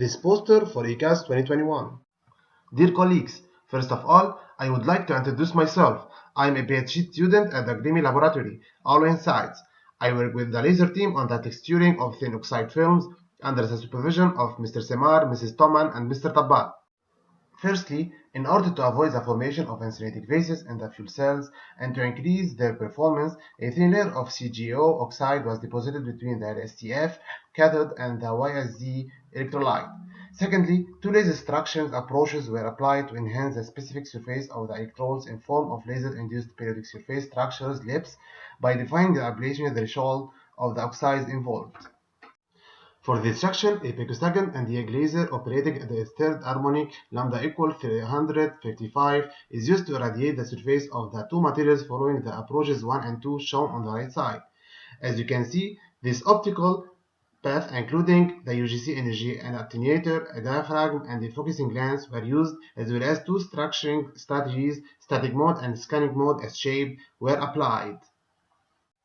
this poster for Icass 2021. Dear colleagues, first of all, I would like to introduce myself. I am a PhD student at the Grimy Laboratory, All Sides. I work with the laser team on the texturing of thin oxide films under the supervision of Mr. Semar, Mrs. Toman, and Mr. Tabbat. Firstly, in order to avoid the formation of insulating phases in the fuel cells and to increase their performance, a thin layer of CGO oxide was deposited between the LSTF cathode and the YSZ electrolyte. Secondly, two laser extraction approaches were applied to enhance the specific surface of the electrodes in form of laser-induced periodic surface structures LIPSS by defining the ablation threshold of the oxides involved. For the extraction, a picosecond and the laser operating at the third harmonic lambda equal 355 is used to irradiate the surface of the two materials following the approaches 1 and 2 shown on the right side. As you can see, this optical path, including the UGC energy, an attenuator, a diaphragm, and a focusing lens, were used, as well as two structuring strategies, static mode and scanning mode as shaped, were applied.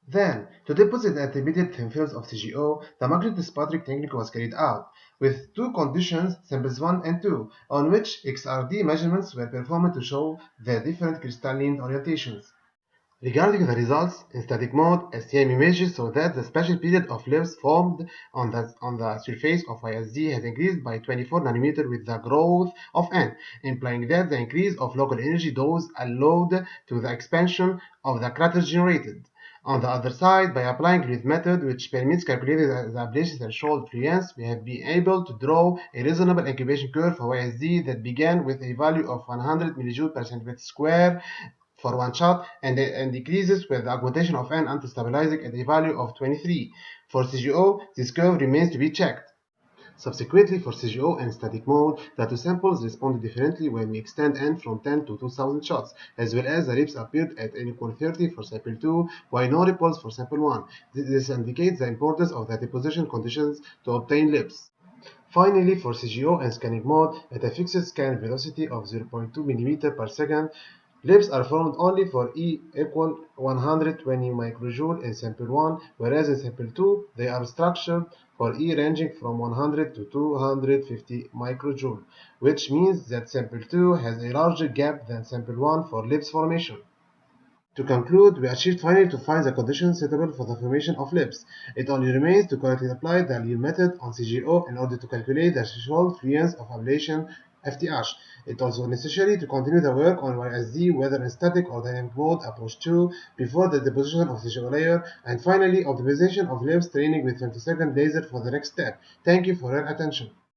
Then, to deposit the intermediate thin films of CGO, the magnetic sputtering technique was carried out, with two conditions, samples 1 and 2, on which XRD measurements were performed to show the different crystalline orientations. Regarding the results, in static mode, STM images show that the spatial period of LIPSS formed on the surface of YSZ has increased by 24 nanometers with the growth of N, implying that the increase of local energy dose allowed to the expansion of the craters generated. On the other side, by applying Grid method, which permits calculating the ablation threshold fluence, we have been able to draw a reasonable incubation curve for YSZ that began with a value of 100 mJ per centimeter square for one shot and decreases with the augmentation of N until stabilizing at a value of 23. For CGO, this curve remains to be checked. Subsequently, for CGO and static mode, the two samples responded differently when we extend N from 10 to 2000 shots, as well as the LIPSS appeared at N equal 30 for sample 2, while no ripples for sample 1. This indicates the importance of the deposition conditions to obtain LIPSS. Finally, for CGO and scanning mode, at a fixed scan velocity of 0.2 mm per second, LIPSS are formed only for E equal 120 microjoule in sample 1, whereas in sample 2 they are structured for E ranging from 100 to 250 microjoule, which means that sample 2 has a larger gap than sample 1 for LIPSS formation. To conclude, we achieved finally to find the conditions suitable for the formation of LIPSS. It only remains to correctly apply the Lear method on CGO in order to calculate the threshold fluence of ablation FTH. It is also necessary to continue the work on YSZ, whether in static or dynamic mode approach 2, before the deposition of the CGO layer, and finally optimization of LIPSS training with femtosecond laser for the next step. Thank you for your attention.